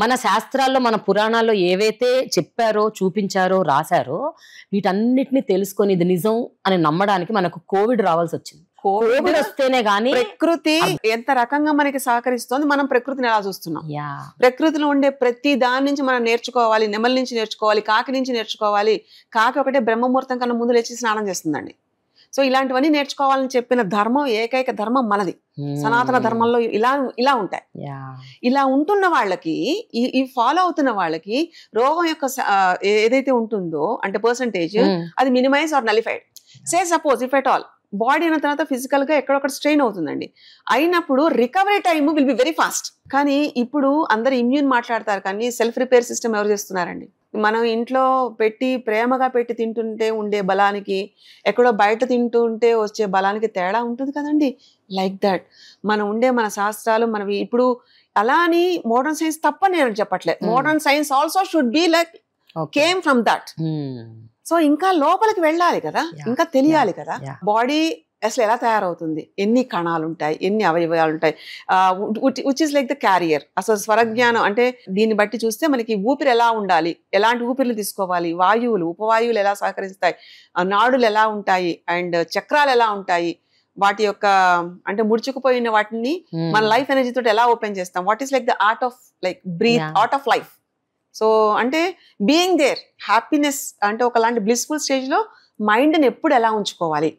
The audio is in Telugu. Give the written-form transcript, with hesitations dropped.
మన శాస్త్రాల్లో, మన పురాణాల్లో ఏవైతే చెప్పారో, చూపించారో, రాశారో వీటన్నిటిని తెలుసుకొని ఇది నిజం అని నమ్మడానికి మనకు కోవిడ్ రావాల్సొచ్చింది. కోవిడ్ వస్తేనే గానీ ప్రకృతి ఎంత రకంగా మనకి సహకరిస్తోంది, మనం ప్రకృతిని ఎలా చూస్తున్నాం. ప్రకృతిలో ఉండే ప్రతి దాని నుంచి మనం నేర్చుకోవాలి. నెమలి నుంచి నేర్చుకోవాలి, కాకి నుంచి నేర్చుకోవాలి. కాకి ఒకటే బ్రహ్మముహూర్తం కన్నా ముందు లేచి స్నానం చేస్తుందండి. సో ఇలాంటివన్నీ నేర్చుకోవాలని చెప్పిన ధర్మం, ఏకైక ధర్మం మనది. సనాతన ధర్మంలో ఇలా ఉంటాయి. ఇలా ఉంటున్న వాళ్ళకి, ఈ ఫాలో అవుతున్న వాళ్ళకి రోగం యొక్క ఏదైతే ఉంటుందో అంటే పర్సంటేజ్, అది minimize or nullified. Say suppose if at all body అయిన తర్వాత ఫిజికల్ గా ఎక్కడొక్కడ స్ట్రెయిన్ అవుతుందండి. అయినప్పుడు recovery time will be very fast. కానీ ఇప్పుడు అందరు ఇమ్యూన్ మాట్లాడతారు, కానీ సెల్ఫ్ రిపేర్ సిస్టమ్ ఎవరు చేస్తున్నారండి? మనం ఇంట్లో పెట్టి ప్రేమగా పెట్టి తింటుంటే ఉండే బలానికి, ఎక్కడో బయట తింటుంటే వచ్చే బలానికి తేడా ఉంటుంది కదండి. లైక్ దట్ మన శాస్త్రాలు మనవి ఇప్పుడు అలా అని మోడర్న్ సైన్స్ తప్ప నేను చెప్పట్లేదు. Modern science also should be like came from that. So ఇంకా లోపలికి వెళ్ళాలి కదా, ఇంకా తెలియాలి కదా బాడీ అసలు ఎలా తయారవుతుంది, ఎన్ని కణాలు ఉంటాయి, ఎన్ని అవయవాలు ఉంటాయి, which is like the carrier. అసలు స్వరజ్ఞానం అంటే దీన్ని బట్టి చూస్తే మనకి ఊపిరి ఎలా ఉండాలి, ఎలాంటి ఊపిరిలు తీసుకోవాలి, వాయువులు ఉపవాయువులు ఎలా సహకరిస్తాయి, నాడులు ఎలా ఉంటాయి, అండ్ చక్రాలు ఎలా ఉంటాయి, వాటి యొక్క అంటే ముడుచుకుపోయిన వాటిని మన లైఫ్ ఎనర్జీ తోటి ఎలా ఓపెన్ చేస్తాం, what is like the art of like breath, art of life. So అంటే బీయింగ్ దేర్, హ్యాపీనెస్ అంటే ఒకలాంటి బ్లిస్ఫుల్ స్టేజ్ లో మైండ్ ని ఎప్పుడు ఎలా ఉంచుకోవాలి.